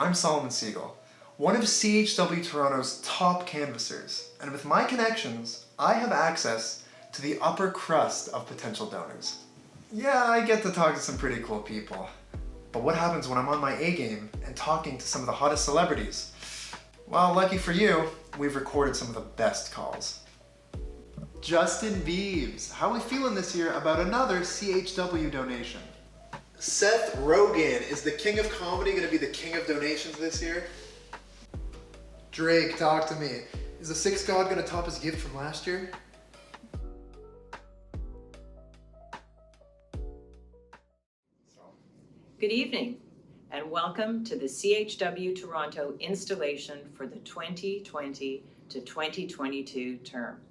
I'm Solomon Siegel, one of CHW Toronto's top canvassers, and with my connections, I have access to the upper crust of potential donors. Yeah, I get to talk to some pretty cool people, but what happens when I'm on my A game and talking to some of the hottest celebrities? Well, lucky for you, we've recorded some of the best calls. Justin Biebs, how are we feeling this year about another CHW donation? Seth Rogen, is the king of comedy going to be the king of donations this year? Drake, talk to me. Is the Sixth God going to top his gift from last year? Good evening, and welcome to the CHW Toronto installation for the 2020 to 2022 term.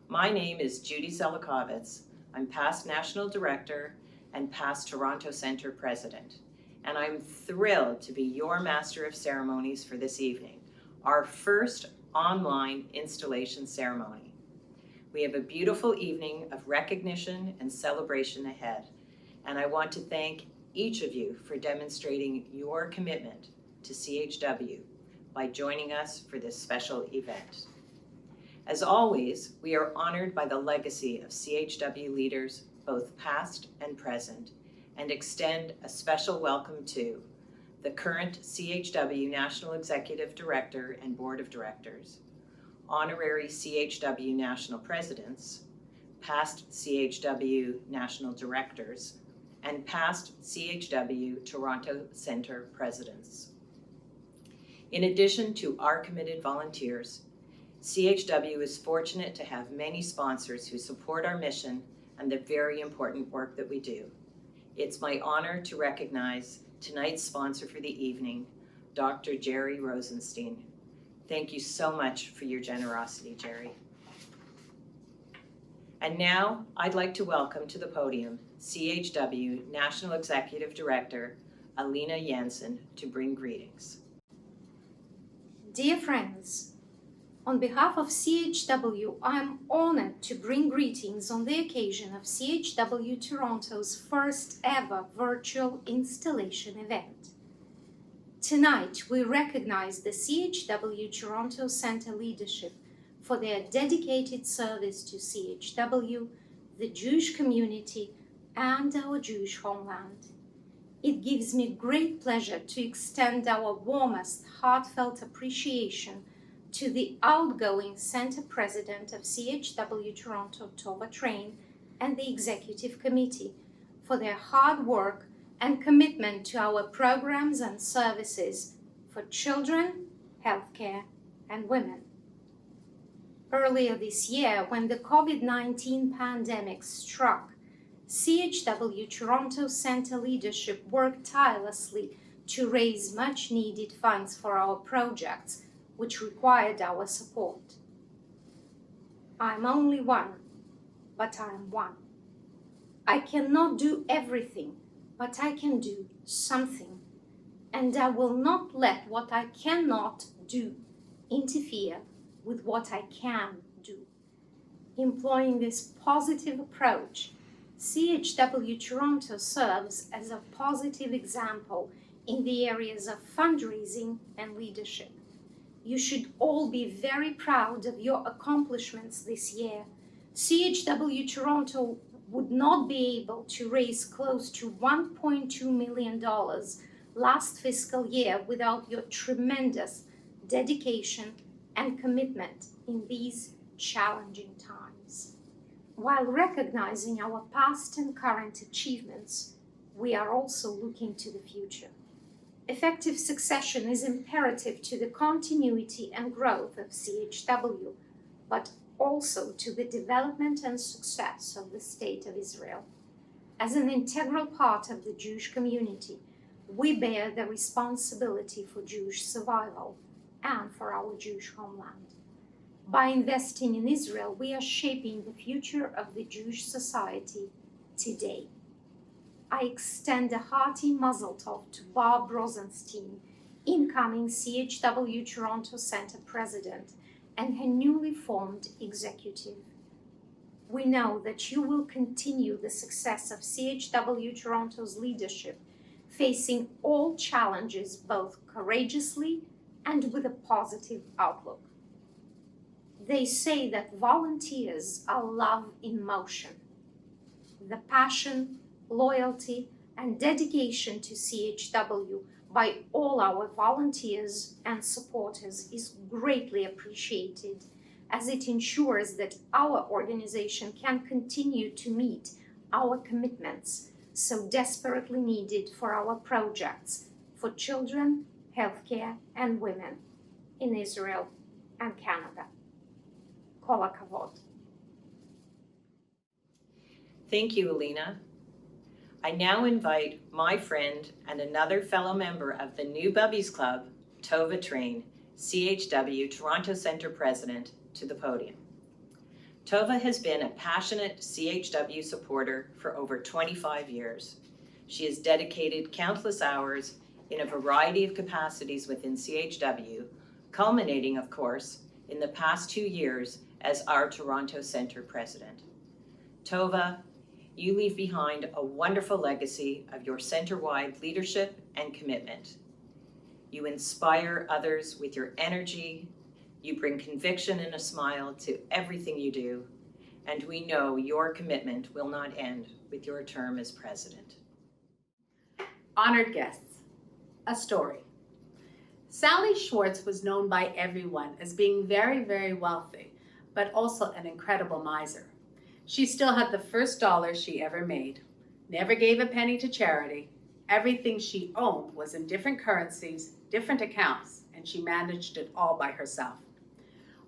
My name is Judy Zelikovitz. I'm past National Director and past Toronto Centre President, and I'm thrilled to be your Master of Ceremonies for this evening, our first online installation ceremony. We have a beautiful evening of recognition and celebration ahead, and I want to thank each of you for demonstrating your commitment to CHW by joining us for this special event. As always, we are honored by the legacy of CHW leaders, both past and present, and extend a special welcome to the current CHW National Executive Director and Board of Directors, honorary CHW National Presidents, past CHW National Directors, and past CHW Toronto Centre Presidents. In addition to our committed volunteers, CHW is fortunate to have many sponsors who support our mission and the very important work that we do. It's my honor to recognize tonight's sponsor for the evening, Dr. Jerry Rosenstein. Thank you so much for your generosity, Jerry. And now I'd like to welcome to the podium CHW National Executive Director, Alina Jansen, to bring greetings. Dear friends, on behalf of CHW, I am honored to bring greetings on the occasion of CHW Toronto's first ever virtual installation event. Tonight, we recognize the CHW Toronto Centre leadership for their dedicated service to CHW, the Jewish community, and our Jewish homeland. It gives me great pleasure to extend our warmest, heartfelt appreciation to the outgoing Centre President of CHW Toronto, Tova Train, and the Executive Committee for their hard work and commitment to our programs and services for children, healthcare, and women. Earlier this year, when the COVID-19 pandemic struck, CHW Toronto Centre leadership worked tirelessly to raise much-needed funds for our projects, which required our support. I'm only one, but I'm one. I cannot do everything, but I can do something, and I will not let what I cannot do interfere with what I can do. Employing this positive approach, CHW Toronto serves as a positive example in the areas of fundraising and leadership. You should all be very proud of your accomplishments this year. CHW Toronto would not be able to raise close to $1.2 million last fiscal year without your tremendous dedication and commitment in these challenging times. While recognizing our past and current achievements, we are also looking to the future. Effective succession is imperative to the continuity and growth of CHW, but also to the development and success of the State of Israel. As an integral part of the Jewish community, we bear the responsibility for Jewish survival and for our Jewish homeland. By investing in Israel, we are shaping the future of the Jewish society today. I extend a hearty mazel tov to Bob Rosenstein, incoming CHW Toronto Centre President, and her newly formed executive. We know that you will continue the success of CHW Toronto's leadership, facing all challenges, both courageously and with a positive outlook. They say that volunteers are love in motion. The passion, loyalty, and dedication to CHW by all our volunteers and supporters is greatly appreciated, as it ensures that our organization can continue to meet our commitments so desperately needed for our projects for children, healthcare, and women in Israel and Canada. Kol hakavod. Thank you, Alina. I now invite my friend and another fellow member of the New Bubbies Club, Tova Train, CHW Toronto Centre President, to the podium. Tova has been a passionate CHW supporter for over 25 years. She has dedicated countless hours in a variety of capacities within CHW, culminating, of course, in the past 2 years as our Toronto Centre President. Tova, you leave behind a wonderful legacy of your centre-wide leadership and commitment. You inspire others with your energy, you bring conviction and a smile to everything you do, and we know your commitment will not end with your term as president. Honored guests, a story. Sally Schwartz was known by everyone as being very, very wealthy, but also an incredible miser. She still had the first dollar she ever made, never gave a penny to charity. Everything she owned was in different currencies, different accounts, and she managed it all by herself.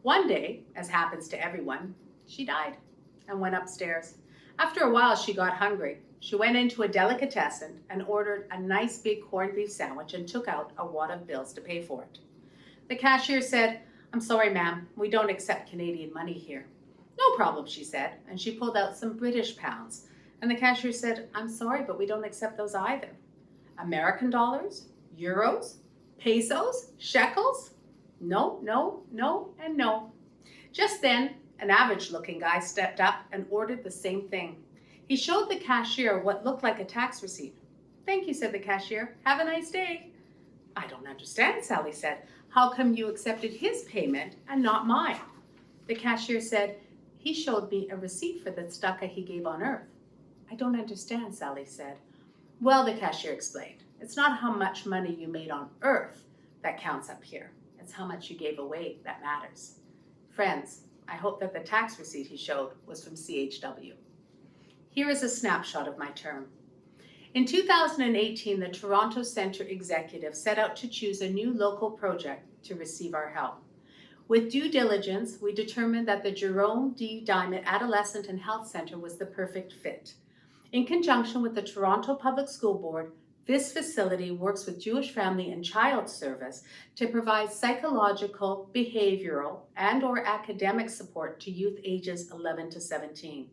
One day, as happens to everyone, she died and went upstairs. After a while, she got hungry. She went into a delicatessen and ordered a nice big corned beef sandwich and took out a wad of bills to pay for it. The cashier said, "I'm sorry, ma'am, we don't accept Canadian money here." "No problem," she said, and she pulled out some British pounds. And the cashier said, "I'm sorry, but we don't accept those either." American dollars? Euros? Pesos? Shekels? No, no, no, and no. Just then, an average-looking guy stepped up and ordered the same thing. He showed the cashier what looked like a tax receipt. "Thank you," said the cashier. "Have a nice day." "I don't understand," Sally said. "How come you accepted his payment and not mine?" The cashier said, "He showed me a receipt for the tzedakah he gave on earth." "I don't understand," Sally said. "Well," the cashier explained, "it's not how much money you made on earth that counts up here. It's how much you gave away that matters." Friends, I hope that the tax receipt he showed was from CHW. Here is a snapshot of my term. In 2018, the Toronto Centre Executive set out to choose a new local project to receive our help. With due diligence, we determined that the Jerome D. Diamond Adolescent and Health Centre was the perfect fit. In conjunction with the Toronto Public School Board, this facility works with Jewish Family and Child Service to provide psychological, behavioral, and/or academic support to youth ages 11 to 17,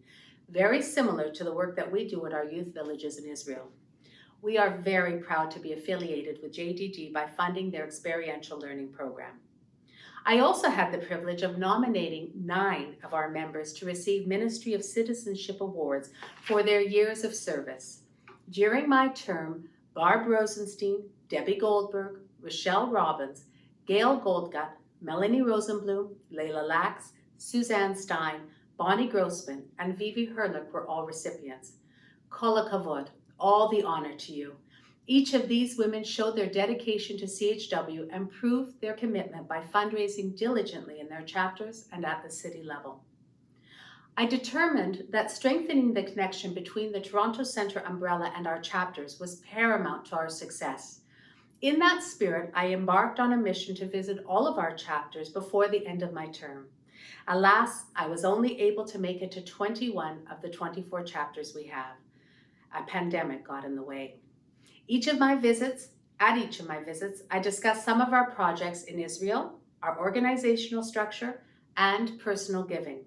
very similar to the work that we do at our youth villages in Israel. We are very proud to be affiliated with JDD by funding their experiential learning program. I also had the privilege of nominating 9 of our members to receive Ministry of Citizenship Awards for their years of service. During my term, Barb Rosenstein, Debbie Goldberg, Rochelle Robbins, Gail Goldgut, Melanie Rosenblum, Layla Lax, Suzanne Stein, Bonnie Grossman, and Vivi Herlick were all recipients. Kol hakavod, all the honor to you. Each of these women showed their dedication to CHW and proved their commitment by fundraising diligently in their chapters and at the city level. I determined that strengthening the connection between the Toronto Centre umbrella and our chapters was paramount to our success. In that spirit, I embarked on a mission to visit all of our chapters before the end of my term. Alas, I was only able to make it to 21 of the 24 chapters we have. A pandemic got in the way. At each of my visits, I discussed some of our projects in Israel, our organizational structure, and personal giving.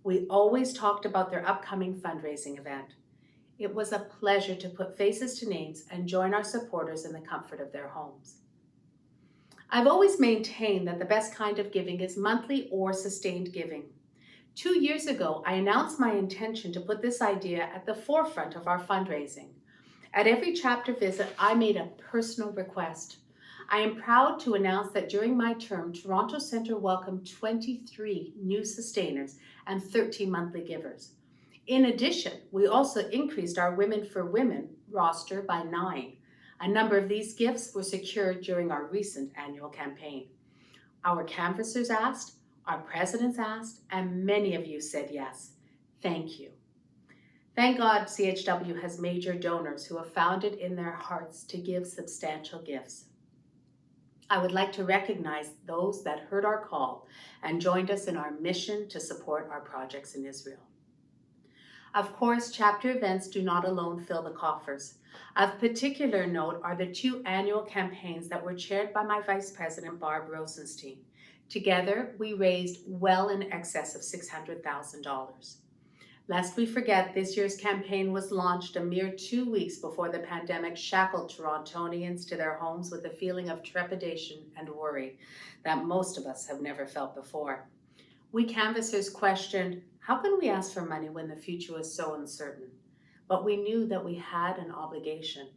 We always talked about their upcoming fundraising event. It was a pleasure to put faces to names and join our supporters in the comfort of their homes. I've always maintained that the best kind of giving is monthly or sustained giving. 2 years ago, I announced my intention to put this idea at the forefront of our fundraising. At every chapter visit, I made a personal request. I am proud to announce that during my term, Toronto Centre welcomed 23 new sustainers and 13 monthly givers. In addition, we also increased our Women for Women roster by 9. A number of these gifts were secured during our recent annual campaign. Our canvassers asked, our presidents asked, and many of you said yes. Thank you. Thank God CHW has major donors who have found it in their hearts to give substantial gifts. I would like to recognize those that heard our call and joined us in our mission to support our projects in Israel. Of course, chapter events do not alone fill the coffers. Of particular note are the 2 annual campaigns that were chaired by my Vice President, Barb Rosenstein. Together, we raised well in excess of $600,000. Lest we forget, this year's campaign was launched a mere 2 weeks before the pandemic shackled Torontonians to their homes with a feeling of trepidation and worry that most of us have never felt before. We canvassers questioned, how can we ask for money when the future was so uncertain? But we knew that we had an obligation.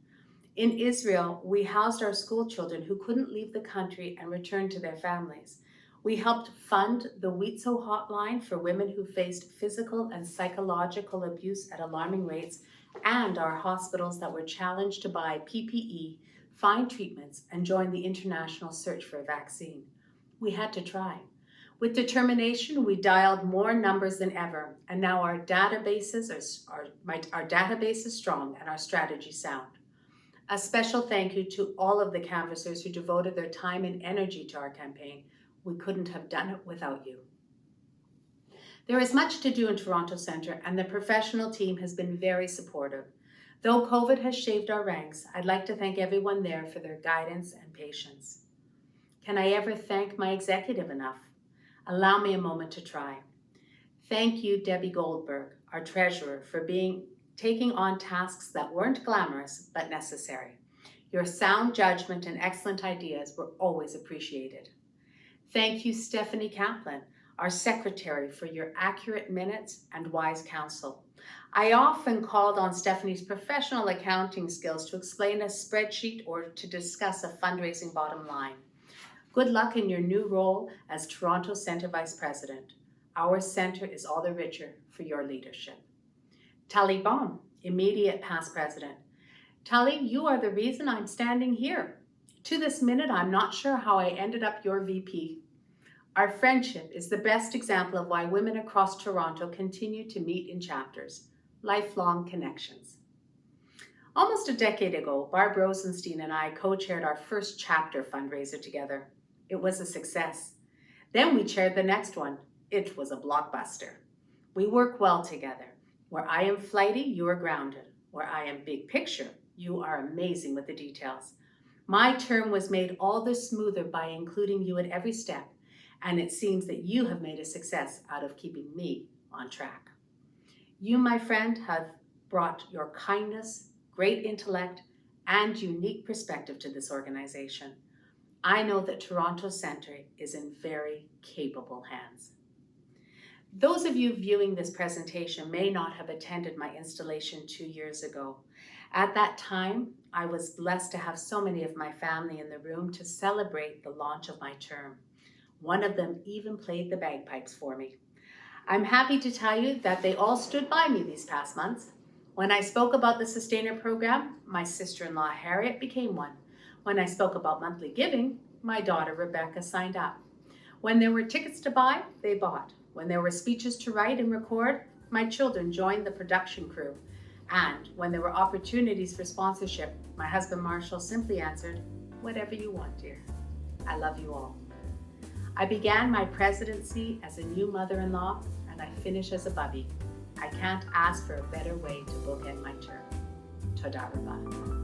In Israel, we housed our school children who couldn't leave the country and return to their families. We helped fund the WIZO hotline for women who faced physical and psychological abuse at alarming rates, and our hospitals that were challenged to buy PPE, find treatments, and join the international search for a vaccine. We had to try. With determination, we dialed more numbers than ever, and now our database is strong and our strategy sound. A special thank you to all of the canvassers who devoted their time and energy to our campaign. We couldn't have done it without you. There is much to do in Toronto Centre, and the professional team has been very supportive. Though COVID has shaved our ranks, I'd like to thank everyone there for their guidance and patience. Can I ever thank my executive enough? Allow me a moment to try. Thank you, Debbie Goldberg, our treasurer, for taking on tasks that weren't glamorous but necessary. Your sound judgment and excellent ideas were always appreciated. Thank you, Stephanie Kaplan, our secretary, for your accurate minutes and wise counsel. I often called on Stephanie's professional accounting skills to explain a spreadsheet or to discuss a fundraising bottom line. Good luck in your new role as Toronto Centre Vice President. Our centre is all the richer for your leadership. Tali Baum, immediate past president. Tali, you are the reason I'm standing here. To this minute, I'm not sure how I ended up your VP. Our friendship is the best example of why women across Toronto continue to meet in chapters, lifelong connections. Almost a decade ago, Barb Rosenstein and I co-chaired our first chapter fundraiser together. It was a success. Then we chaired the next one. It was a blockbuster. We work well together. Where I am flighty, you are grounded. Where I am big picture, you are amazing with the details. My term was made all the smoother by including you at every step, and it seems that you have made a success out of keeping me on track. You, my friend, have brought your kindness, great intellect, and unique perspective to this organization. I know that Toronto Centre is in very capable hands. Those of you viewing this presentation may not have attended my installation 2 years ago. At that time, I was blessed to have so many of my family in the room to celebrate the launch of my term. One of them even played the bagpipes for me. I'm happy to tell you that they all stood by me these past months. When I spoke about the Sustainer program, my sister-in-law Harriet became one. When I spoke about monthly giving, my daughter Rebecca signed up. When there were tickets to buy, they bought. When there were speeches to write and record, my children joined the production crew. And when there were opportunities for sponsorship, my husband Marshall simply answered, "Whatever you want, dear." I love you all. I began my presidency as a new mother-in-law, and I finish as a bubby. I can't ask for a better way to bookend my term. Toda rabah.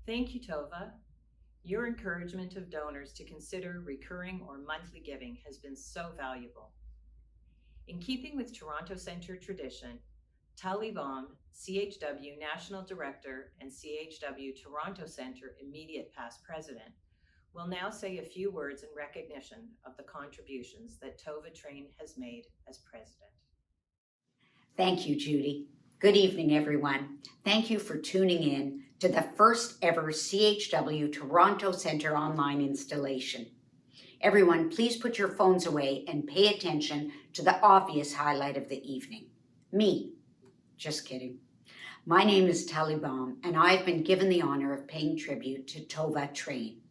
Thank you, Tova. Your encouragement of donors to consider recurring or monthly giving has been so valuable. In keeping with Toronto Centre tradition, Tali Baum, CHW National Director and CHW Toronto Centre Immediate Past President, will now say a few words in recognition of the contributions that Tova Train has made as president. Thank you, Judy. Good evening, everyone. Thank you for tuning in to the first ever CHW Toronto Centre online installation. Everyone, please put your phones away and pay attention to the obvious highlight of the evening. Me. Just kidding. My name is Tali Baum, and I've been given the honor of paying tribute to Tova Train,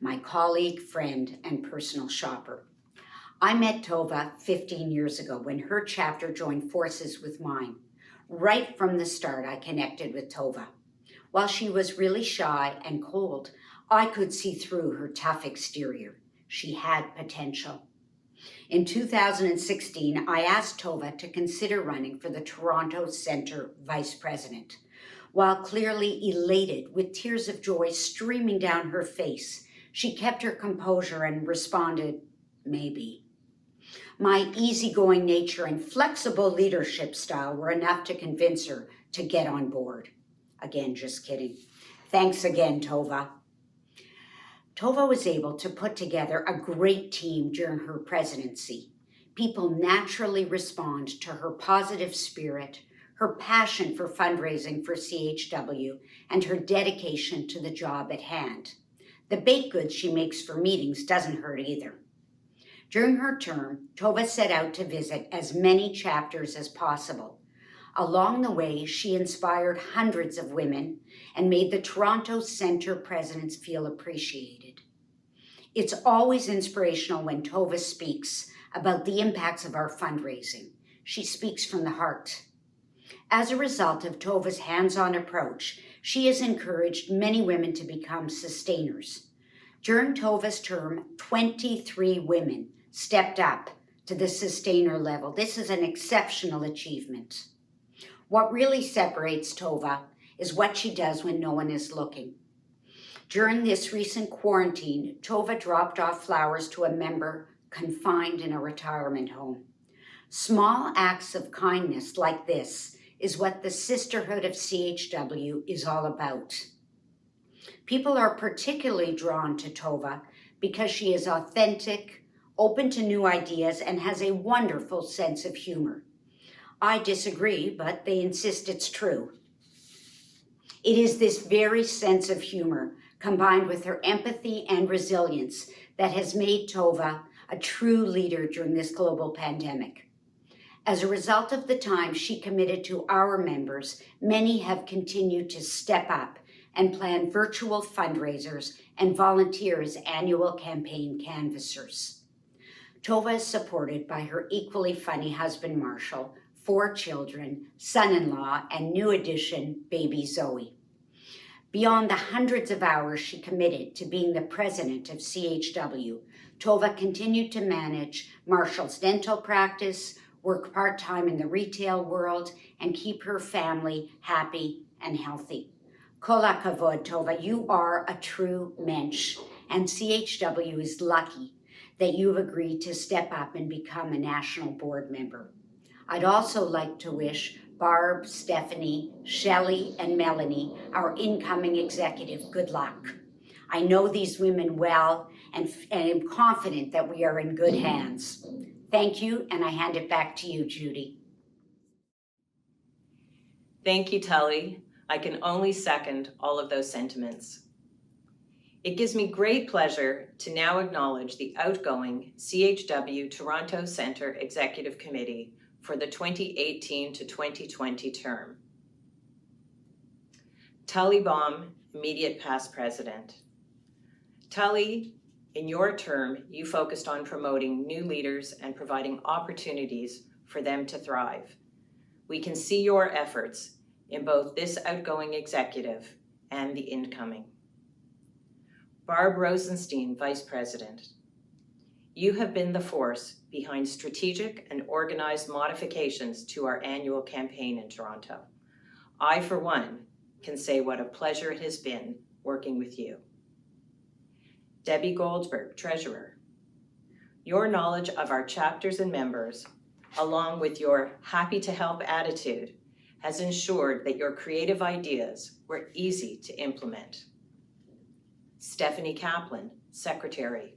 my colleague, friend, and personal shopper. I met Tova 15 years ago when her chapter joined forces with mine. Right from the start, I connected with Tova. While she was really shy and cold, I could see through her tough exterior. She had potential. In 2016, I asked Tova to consider running for the Toronto Centre Vice President. While clearly elated, with tears of joy streaming down her face, she kept her composure and responded, "Maybe." My easygoing nature and flexible leadership style were enough to convince her to get on board. Again, just kidding. Thanks again, Tova. Tova was able to put together a great team during her presidency. People naturally respond to her positive spirit, her passion for fundraising for CHW, and her dedication to the job at hand. The baked goods she makes for meetings doesn't hurt either. During her term, Tova set out to visit as many chapters as possible. Along the way, she inspired hundreds of women and made the Toronto Centre presidents feel appreciated. It's always inspirational when Tova speaks about the impacts of our fundraising. She speaks from the heart. As a result of Tova's hands-on approach, she has encouraged many women to become sustainers. During Tova's term, 23 women stepped up to the sustainer level. This is an exceptional achievement. What really separates Tova is what she does when no one is looking. During this recent quarantine, Tova dropped off flowers to a member confined in a retirement home. Small acts of kindness like this is what the sisterhood of CHW is all about. People are particularly drawn to Tova because she is authentic, open to new ideas, and has a wonderful sense of humor. I disagree, but they insist it's true. It is this very sense of humor, combined with her empathy and resilience, that has made Tova a true leader during this global pandemic. As a result of the time she committed to our members, many have continued to step up and plan virtual fundraisers and volunteer as annual campaign canvassers. Tova is supported by her equally funny husband, Marshall, 4 children, son-in-law, and new addition, baby Zoe. Beyond the hundreds of hours she committed to being the president of CHW, Tova continued to manage Marshall's dental practice, work part-time in the retail world, and keep her family happy and healthy. Kol hakavod, Tova, you are a true mensch, and CHW is lucky that you've agreed to step up and become a national board member. I'd also like to wish Barb, Stephanie, Shelley, and Melanie, our incoming executive, good luck. I know these women well and am confident that we are in good hands. Thank you, and I hand it back to you, Judy. Thank you, Tully. I can only second all of those sentiments. It gives me great pleasure to now acknowledge the outgoing CHW Toronto Centre Executive Committee for the 2018 to 2020 term. Tully Baum, immediate past president. Tully, in your term, you focused on promoting new leaders and providing opportunities for them to thrive. We can see your efforts in both this outgoing executive and the incoming. Barb Rosenstein, Vice President. You have been the force behind strategic and organized modifications to our annual campaign in Toronto. I, for one, can say what a pleasure it has been working with you. Debbie Goldberg, Treasurer. Your knowledge of our chapters and members, along with your happy to help attitude, has ensured that your creative ideas were easy to implement. Stephanie Kaplan, Secretary.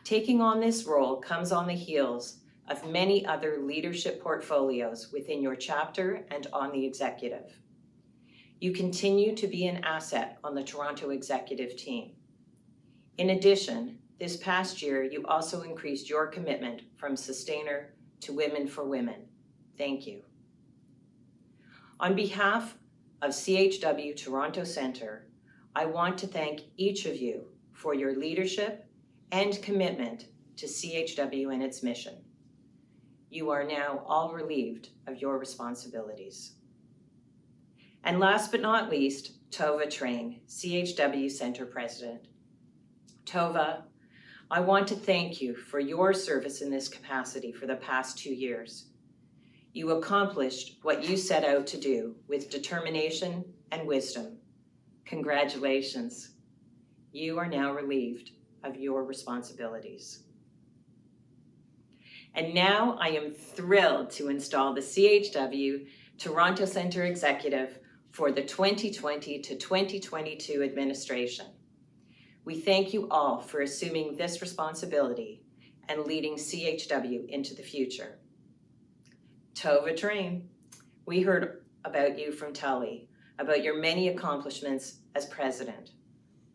Taking on this role comes on the heels of many other leadership portfolios within your chapter and on the executive. You continue to be an asset on the Toronto executive team. In addition, this past year, you also increased your commitment from Sustainer to Women for Women. Thank you. On behalf of CHW Toronto Centre, I want to thank each of you for your leadership and commitment to CHW and its mission. You are now all relieved of your responsibilities. And last but not least, Tova Train, CHW Centre President. Tova, I want to thank you for your service in this capacity for the past 2 years. You accomplished what you set out to do with determination and wisdom. Congratulations. You are now relieved of your responsibilities. And now I am thrilled to install the CHW Toronto Centre Executive for the 2020 to 2022 administration. We thank you all for assuming this responsibility and leading CHW into the future. Tova Train, we heard about you from Tully, about your many accomplishments as president.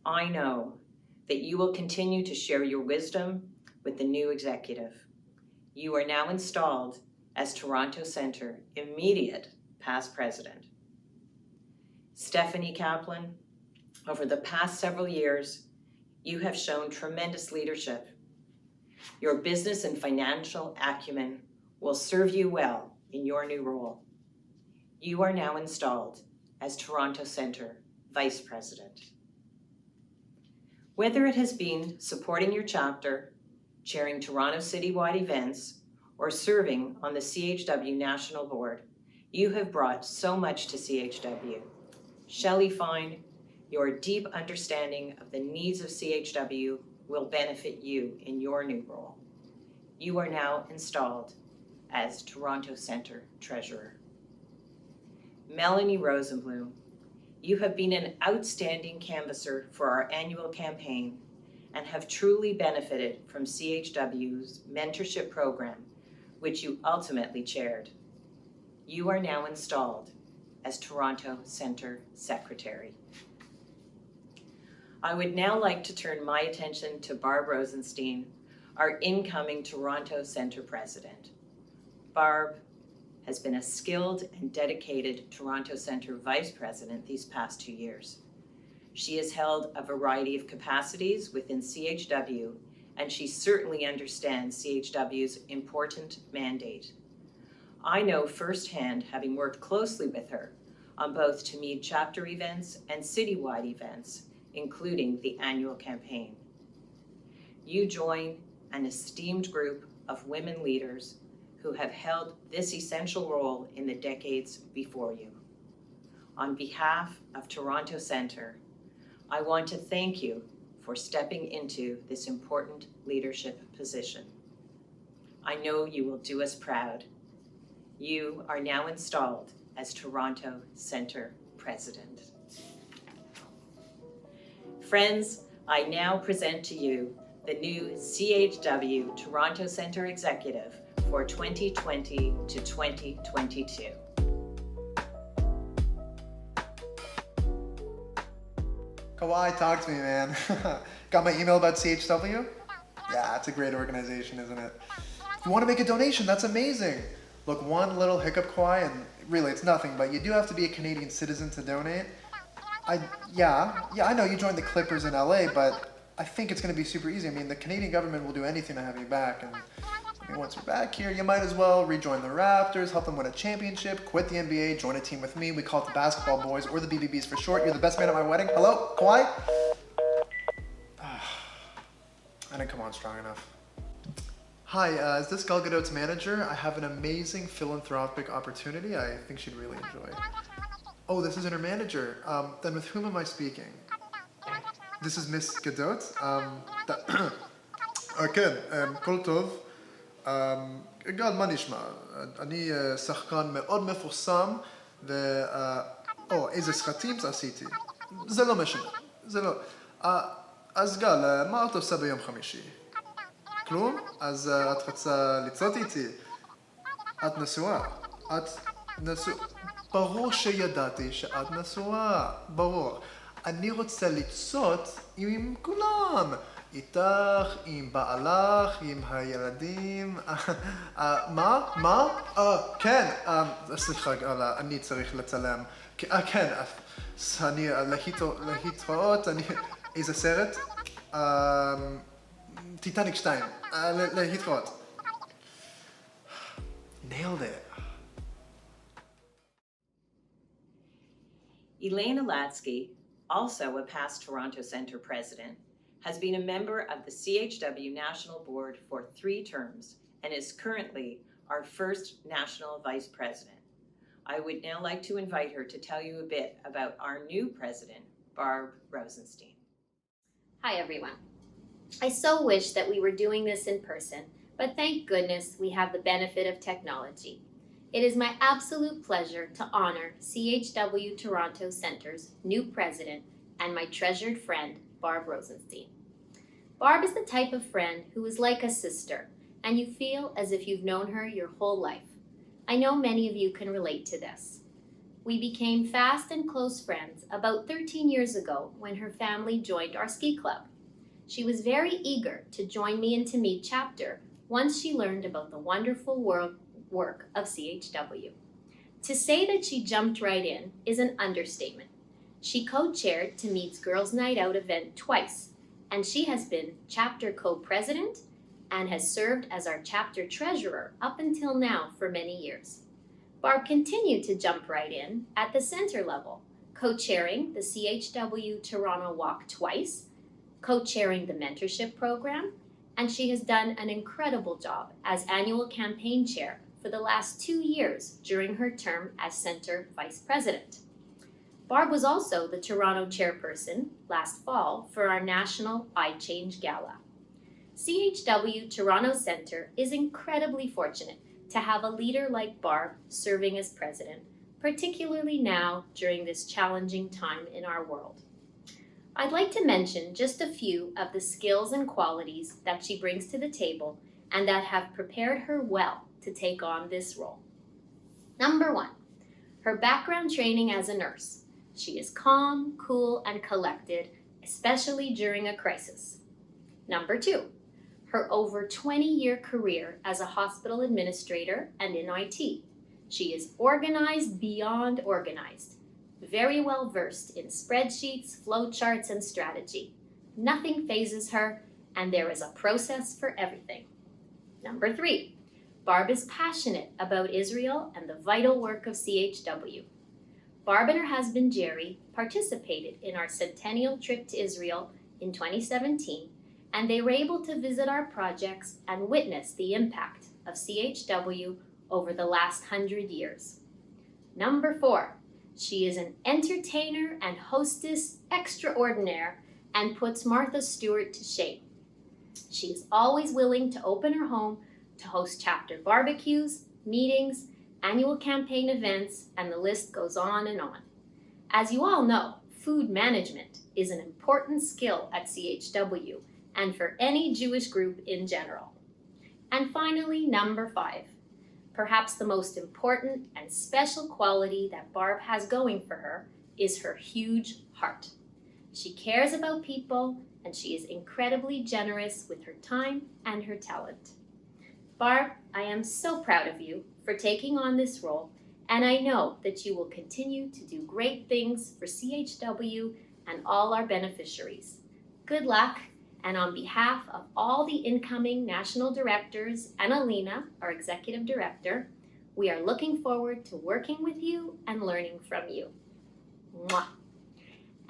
I know that you will continue to share your wisdom with the new executive. You are now installed as Toronto Centre immediate past president. Stephanie Kaplan, over the past several years, you have shown tremendous leadership. Your business and financial acumen will serve you well in your new role. You are now installed as Toronto Centre Vice President. Whether it has been supporting your chapter, chairing Toronto citywide events, or serving on the CHW National Board, you have brought so much to CHW. Shelley Fine, your deep understanding of the needs of CHW will benefit you in your new role. You are now installed as Toronto Centre Treasurer. Melanie Rosenblum, you have been an outstanding canvasser for our annual campaign and have truly benefited from CHW's mentorship program, which you ultimately chaired. You are now installed as Toronto Centre Secretary. I would now like to turn my attention to Barb Rosenstein, our incoming Toronto Centre President. Barb has been a skilled and dedicated Toronto Centre Vice President these past 2 years. She has held a variety of capacities within CHW, and she certainly understands CHW's important mandate. I know firsthand, having worked closely with her on both TMED chapter events and citywide events, including the annual campaign. You join an esteemed group of women leaders who have held this essential role in the decades before you. On behalf of Toronto Centre, I want to thank you for stepping into this important leadership position. I know you will do us proud. You are now installed as Toronto Centre President. Friends, I now present to you the new CHW Toronto Centre Executive for 2020 to 2022. Kawhi, talk to me, man. Got my email about CHW? Yeah, it's a great organization, isn't it? If you want to make a donation, that's amazing. Look, one little hiccup, Kawhi, and really it's nothing, but you do have to be a Canadian citizen to donate. Yeah, I know you joined the Clippers in LA, but I think it's going to be super easy. I mean, the Canadian government will do anything to have you back, and I mean, once you're back here, you might as well rejoin the Raptors, help them win a championship, quit the NBA, join a team with me. We call it the Basketball Boys, or the BBBs for short. You're the best man at my wedding. Hello, Kawhi? I didn't come on strong enough. Hi, is this Gal Gadot's manager? I have an amazing philanthropic opportunity I think she'd really enjoy. Oh, this isn't her manager. Then with whom am I speaking? This is Miss Gadot. כן, כל טוב. גל, מה נשמע? אני שחקן מאוד מפורסם, איזה סרטים עשיתי. זה לא משנה, זה לא. אז גל, מה את עושה ביום חמישי? כלום? אז את רוצה לצעוד איתי? את נשואה. את נשואה. ברור שידעתי שאת נשואה. ברור. אני רוצה לצעוד עם כולם. איתך, עם בעלך, עם הילדים. מה? כן. סליחה, אני צריך לצלם. כן. אני להתראות. איזה סרט? טיטניק 2. להתראות. Nailed it. Elena Latsky, also a past Toronto Centre president, has been a member of the CHW National Board for 3 terms and is currently our first national vice president. I would now like to invite her to tell you a bit about our new president, Barb Rosenstein. Hi, everyone. I so wish that we were doing this in person, but thank goodness we have the benefit of technology. It is my absolute pleasure to honor CHW Toronto Centre's new president and my treasured friend, Barb Rosenstein. Barb is the type of friend who is like a sister, and you feel as if you've known her your whole life. I know many of you can relate to this. We became fast and close friends about 13 years ago when her family joined our ski club. She was very eager to join me and to meet chapter once she learned about the wonderful work of CHW. To say that she jumped right in is an understatement. She co-chaired Meet's Girls Night Out event twice, and she has been chapter co-president and has served as our chapter treasurer up until now for many years. Barb continued to jump right in at the center level, co-chairing the CHW Toronto Walk twice, co-chairing the mentorship program, and she has done an incredible job as annual campaign chair for the last 2 years during her term as Centre Vice President. Barb was also the Toronto chairperson last fall for our National I Change Gala. CHW Toronto Centre is incredibly fortunate to have a leader like Barb serving as president, particularly now during this challenging time in our world. I'd like to mention just a few of the skills and qualities that she brings to the table and that have prepared her well to take on this role. Number 1, her background training as a nurse. She is calm, cool, and collected, especially during a crisis. Number 2, her over 20-year career as a hospital administrator and in IT. She is organized beyond organized, very well versed in spreadsheets, flowcharts, and strategy. Nothing phases her, and there is a process for everything. Number 3, Barb is passionate about Israel and the vital work of CHW. Barb and her husband Jerry participated in our centennial trip to Israel in 2017, and they were able to visit our projects and witness the impact of CHW over the last 100 years. Number 4, she is an entertainer and hostess extraordinaire and puts Martha Stewart to shame. She is always willing to open her home to host chapter barbecues, meetings, annual campaign events, and the list goes on and on. As you all know, food management is an important skill at CHW and for any Jewish group in general. And finally, number 5, perhaps the most important and special quality that Barb has going for her is her huge heart. She cares about people, and she is incredibly generous with her time and her talent. Barb, I am so proud of you for taking on this role, and I know that you will continue to do great things for CHW and all our beneficiaries. Good luck, and on behalf of all the incoming national directors and Alina, our executive director, we are looking forward to working with you and learning from you. Mwah.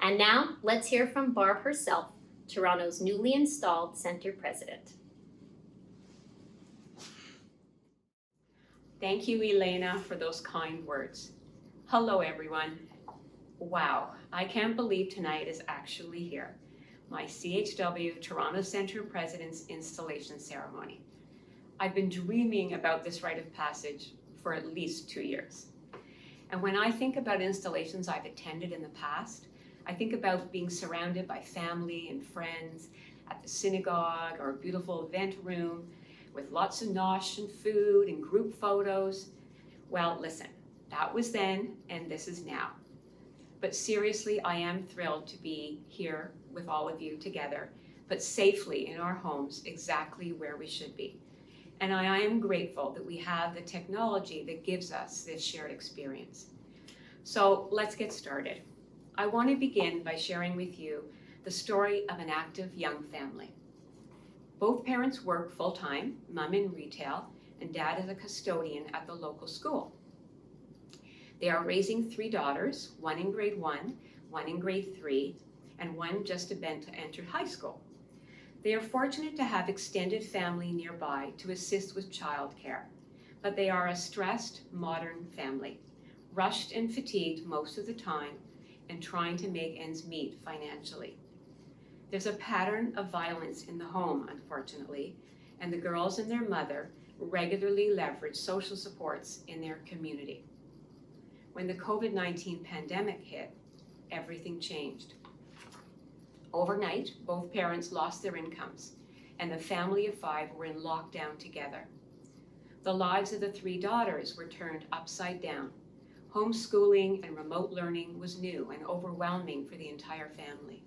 And now, let's hear from Barb herself, Toronto's newly installed Centre President. Thank you, Elena, for those kind words. Hello, everyone. Wow, I can't believe tonight is actually here. my CHW Toronto Centre President's installation ceremony. I've been dreaming about this rite of passage for at least 2 years. And when I think about installations I've attended in the past, I think about being surrounded by family and friends at the synagogue or a beautiful event room with lots of nosh and food and group photos. Well, listen, that was then and this is now. But seriously, I am thrilled to be here with all of you together, but safely in our homes, exactly where we should be. And I am grateful that we have the technology that gives us this shared experience. So let's get started. I want to begin by sharing with you the story of an active young family. Both parents work full-time, mom in retail, and dad is a custodian at the local school. They are raising 3 daughters, one in grade 1, one in grade 3, and one just about to enter high school. They are fortunate to have extended family nearby to assist with childcare, but they are a stressed, modern family, rushed and fatigued most of the time, and trying to make ends meet financially. There's a pattern of violence in the home, unfortunately, and the girls and their mother regularly leverage social supports in their community. When the COVID-19 pandemic hit, everything changed. Overnight, both parents lost their incomes, and the family of 5 were in lockdown together. The lives of the 3 daughters were turned upside down. Homeschooling and remote learning was new and overwhelming for the entire family.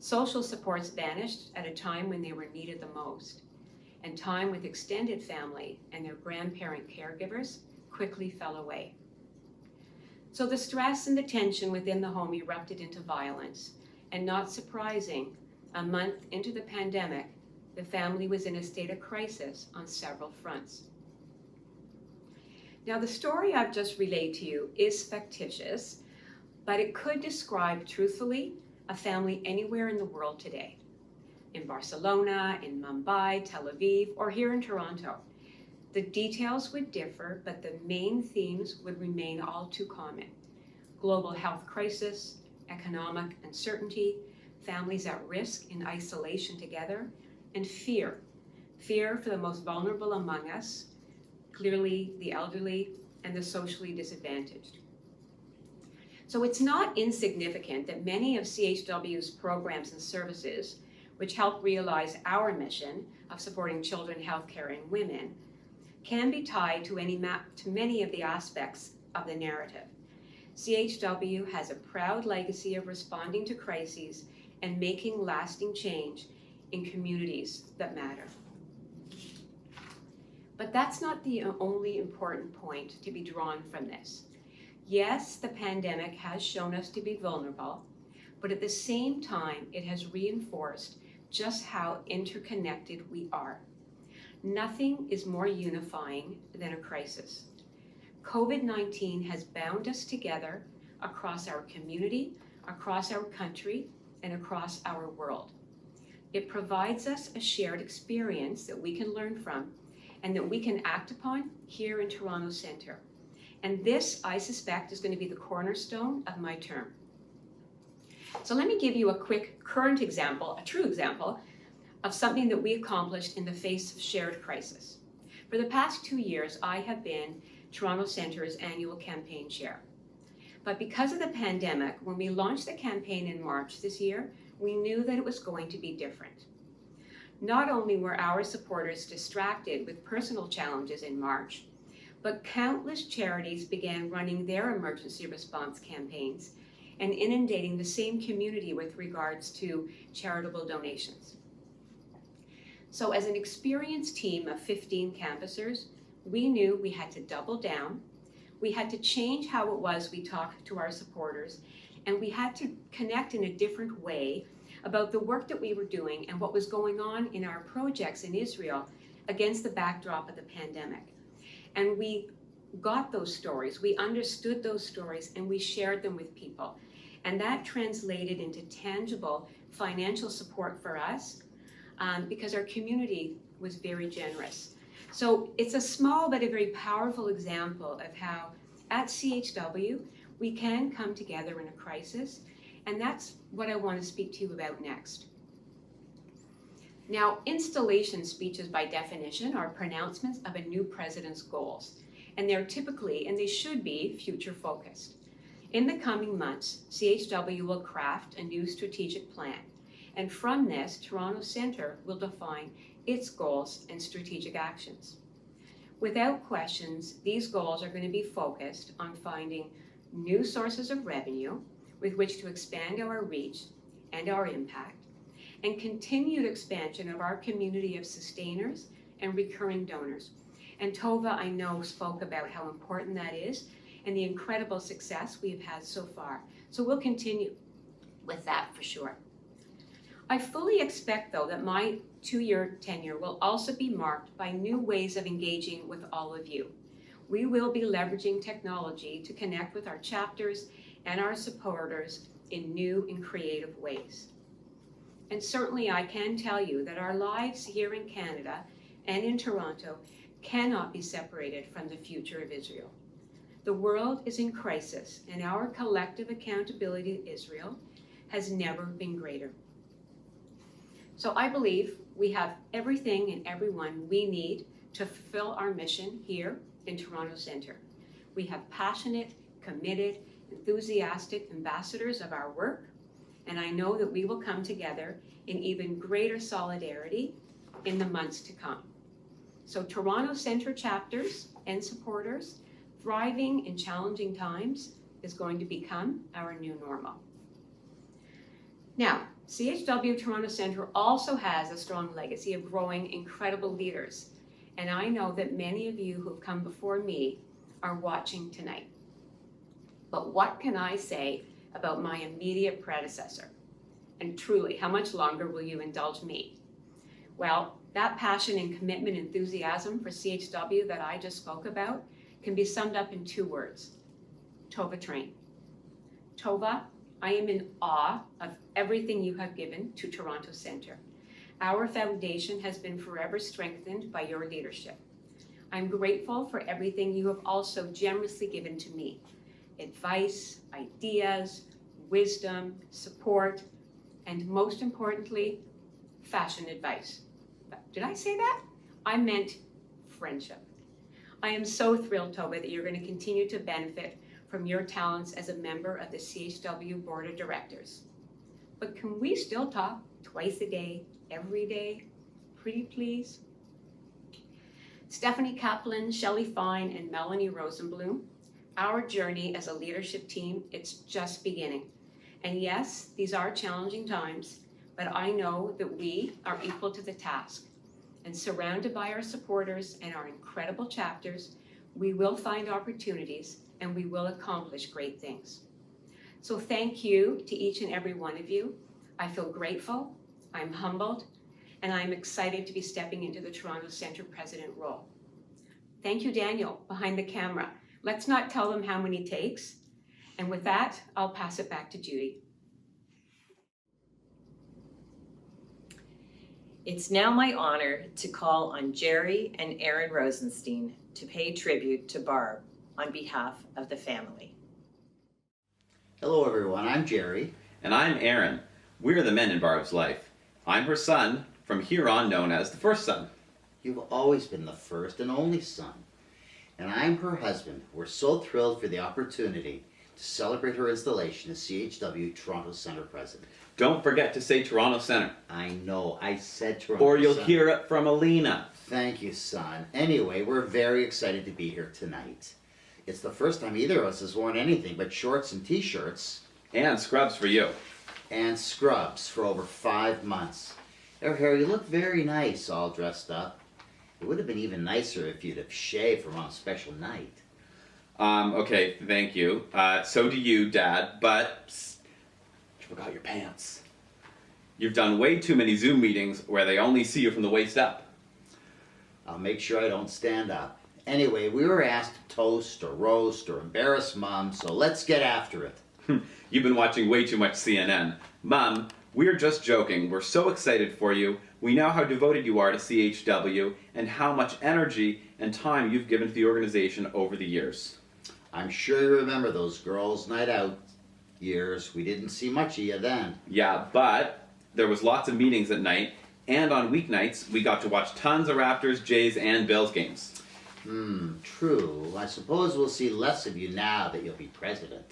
Social supports vanished at a time when they were needed the most, and time with extended family and their grandparent caregivers quickly fell away. So the stress and the tension within the home erupted into violence, and not surprising, a month into the pandemic, the family was in a state of crisis on several fronts. Now, the story I've just relayed to you is fictitious, but it could describe truthfully a family anywhere in the world today. In Barcelona, in Mumbai, Tel Aviv, or here in Toronto. The details would differ, but the main themes would remain all too common. Global health crisis, economic uncertainty, families at risk in isolation together, and fear. Fear for the most vulnerable among us, clearly the elderly and the socially disadvantaged. So it's not insignificant that many of CHW's programs and services, which help realize our mission of supporting children, healthcare, and women, can be tied to many of the aspects of the narrative. CHW has a proud legacy of responding to crises and making lasting change in communities that matter. But that's not the only important point to be drawn from this. Yes, the pandemic has shown us to be vulnerable, but at the same time, it has reinforced just how interconnected we are. Nothing is more unifying than a crisis. COVID-19 has bound us together across our community, across our country, and across our world. It provides us a shared experience that we can learn from and that we can act upon here in Toronto Centre. And this, I suspect, is going to be the cornerstone of my term. So let me give you a quick current example, a true example, of something that we accomplished in the face of shared crisis. For the past 2 years, I have been Toronto Centre's annual campaign chair. But because of the pandemic, when we launched the campaign in March this year, we knew that it was going to be different. Not only were our supporters distracted with personal challenges in March, but countless charities began running their emergency response campaigns and inundating the same community with regards to charitable donations. So as an experienced team of 15 canvassers, we knew we had to double down, we had to change how it was we talked to our supporters, and we had to connect in a different way about the work that we were doing and what was going on in our projects in Israel against the backdrop of the pandemic. And we got those stories, we understood those stories, and we shared them with people. And that translated into tangible financial support for us because our community was very generous. So it's a small but a very powerful example of how at CHW we can come together in a crisis And that's what I want to speak to you about next. Now, installation speeches by definition are pronouncements of a new president's goals, and they're typically, and they should be, future focused. In the coming months, CHW will craft a new strategic plan, and from this, Toronto Centre will define its goals and strategic actions. Without questions, these goals are going to be focused on finding new sources of revenue with which to expand our reach and our impact, and continued expansion of our community of sustainers and recurring donors. And Tova, I know, spoke about how important that is and the incredible success we've had so far. So we'll continue with that for sure. I fully expect, though, that my 2-year tenure will also be marked by new ways of engaging with all of you. We will be leveraging technology to connect with our chapters and our supporters in new and creative ways. And certainly I can tell you that our lives here in Canada and in Toronto cannot be separated from the future of Israel. The world is in crisis, and our collective accountability to Israel has never been greater. So I believe we have everything and everyone we need to fulfill our mission here in Toronto Centre. We have passionate, committed, enthusiastic ambassadors of our work, and I know that we will come together in even greater solidarity in the months to come. So Toronto Centre chapters and supporters thriving in challenging times is going to become our new normal. Now, CHW Toronto Centre also has a strong legacy of growing incredible leaders, and I know that many of you who have come before me are watching tonight. But what can I say about my immediate predecessor? And truly, how much longer will you indulge me? Well, that passion and commitment, enthusiasm for CHW that I just spoke about can be summed up in 2 words: Tova Train. Tova, I am in awe of everything you have given to Toronto Centre. Our foundation has been forever strengthened by your leadership. I'm grateful for everything you have also generously given to me: advice, ideas, wisdom, support, and most importantly, fashion advice. Did I say that? I meant friendship. I am so thrilled, Tova, that you're going to continue to benefit from your talents as a member of the CHW Board of Directors. But can we still talk twice a day, every day? Pretty please? Stephanie Kaplan, Shelley Fine, and Melanie Rosenblum, our journey as a leadership team, it's just beginning. And yes, these are challenging times, but I know that we are equal to the task. And surrounded by our supporters and our incredible chapters, we will find opportunities and we will accomplish great things. So thank you to each and every one of you. I feel grateful, I'm humbled, and I'm excited to be stepping into the Toronto Centre President role. Thank you, Daniel, behind the camera. Let's not tell them how many takes. And with that, I'll pass it back to Judy. It's now my honor to call on Jerry and Aaron Rosenstein to pay tribute to Barb on behalf of the family. Hello everyone, I'm Jerry. And I'm Aaron. We're the men in Barb's life. I'm her son, from here on known as the first son. You've always been the first and only son. And I'm her husband. We're so thrilled for the opportunity to celebrate her installation as CHW Toronto Centre President. Don't forget to say Toronto Centre. I know, I said Toronto Or you'll Centre. hear it from Alina. Thank you, son. Anyway, we're very excited to be here tonight. It's the first time either of us has worn anything but shorts and t-shirts. And scrubs for you. And scrubs for over 5 months. Harry, you look very nice all dressed up. It would have been even nicer if you'd have shaved for on a special night. Okay, thank you. So do you, Dad, but psst, you forgot your pants. You've done way too many Zoom meetings where they only see you from the waist up. I'll make sure I don't stand up. Anyway, we were asked to toast or roast or embarrass Mom, so let's get after it. You've been watching way too much CNN. Mom, we're just joking. We're so excited for you. We know how devoted you are to CHW and how much energy and time you've given to the organization over the years. I'm sure you remember those girls' night out Years, we didn't see much of you then. Yeah, but there was lots of meetings at night, and on weeknights we got to watch tons of Raptors, Jays, and Bills games. True. I suppose we'll see less of you now that you'll be president.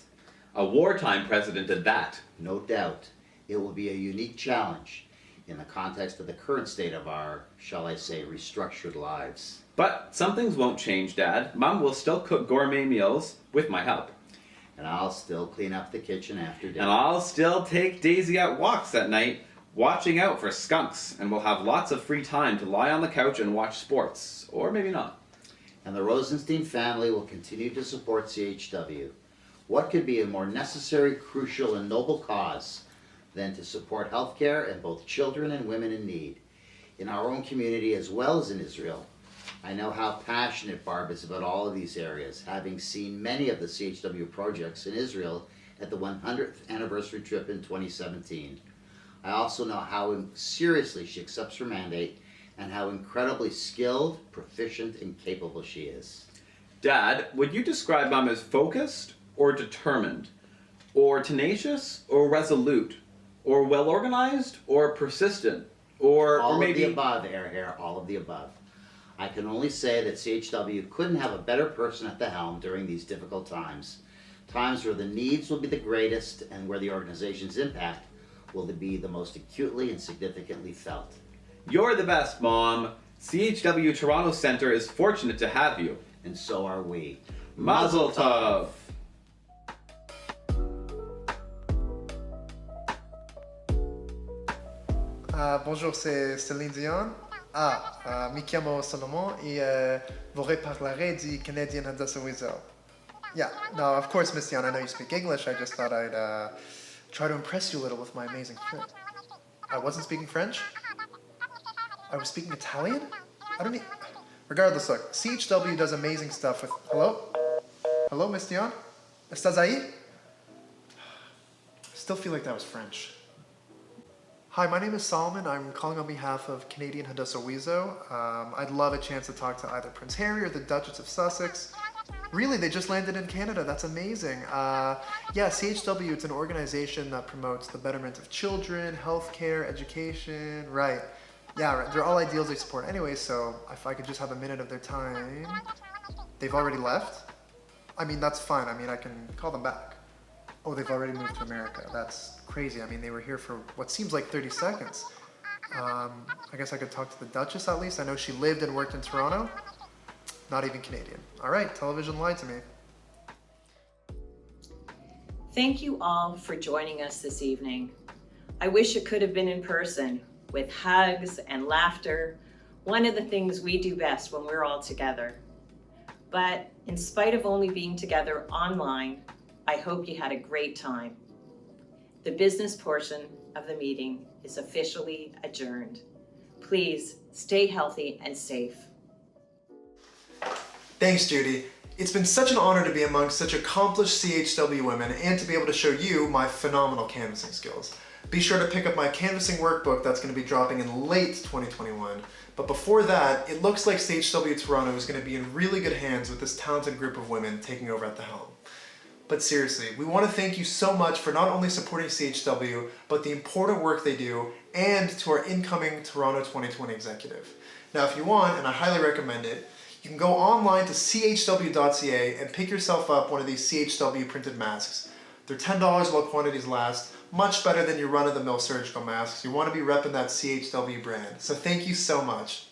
A wartime president at that. No doubt. It will be a unique challenge in the context of the current state of our, shall I say, restructured lives. But some things won't change, Dad. Mom will still cook gourmet meals with my help. And I'll still clean up the kitchen after dinner. And I'll still take Daisy out walks at night, watching out for skunks, and we'll have lots of free time to lie on the couch and watch sports. Or maybe not. And the Rosenstein family will continue to support CHW. What could be a more necessary, crucial, and noble cause than to support healthcare and both children and women in need, in our own community as well as in Israel? I know how passionate Barb is about all of these areas, having seen many of the CHW projects in Israel at the 100th anniversary trip in 2017. I also know how seriously she accepts her mandate and how incredibly skilled, proficient, and capable she is. Dad, would you describe Mom as focused or determined? Or tenacious or resolute? Or well-organized or persistent? Or All maybe... of the above, Airhair, all of the above. I can only say that CHW couldn't have a better person at the helm during these difficult times. Times where the needs will be the greatest and where the organization's impact will be the most acutely and significantly felt. You're the best, Mom. CHW Toronto Centre is fortunate to have you. And so are we. Mazel tov! Bonjour, c'est Céline Dion. Mi chiamo Solomon e vorrei parlare di Canadian Hadassah-WIZO. Yeah, no, of course, Miss Dion, I know you speak English. I just thought I'd try to impress you a little with my amazing French. I wasn't speaking French? I was speaking Italian? I don't need... Regardless, look, CHW does amazing stuff with... Hello? Hello, Miss Dion? Estás ahí? I still feel like that was French. Hi, my name is Solomon. I'm calling on behalf of Canadian Hadassah-WIZO. I'd love a chance to talk to either Prince Harry or the Duchess of Sussex. Really, they just landed in Canada. That's amazing. Yeah, CHW, it's an organization that promotes the betterment of children, healthcare, education, right. Yeah, right. They're all ideals they support anyway, so if I could just have a minute of their time. They've already left? I mean, that's fine. I mean, I can call them back. Oh, they've already moved to America. That's crazy. I mean, they were here for what seems like 30 seconds. I guess I could talk to the Duchess at least. I know she lived and worked in Toronto. Not even Canadian. All right, television lied to me. Thank you all for joining us this evening. I wish it could have been in person, with hugs and laughter, one of the things we do best when we're all together. But in spite of only being together online, I hope you had a great time. The business portion of the meeting is officially adjourned. Please stay healthy and safe. Thanks, Judy. It's been such an honor to be amongst such accomplished CHW women and to be able to show you my phenomenal canvassing skills. Be sure to pick up my canvassing workbook that's going to be dropping in late 2021. But before that, it looks like CHW Toronto is going to be in really good hands with this talented group of women taking over at the helm. But seriously, we want to thank you so much for not only supporting CHW, but the important work they do, and to our incoming Toronto 2020 executive. Now, if you want, and I highly recommend it, you can go online to chw.ca and pick yourself up one of these CHW printed masks. They're $10 while quantities last, much better than your run-of-the-mill surgical masks. You want to be repping that CHW brand. So thank you so much.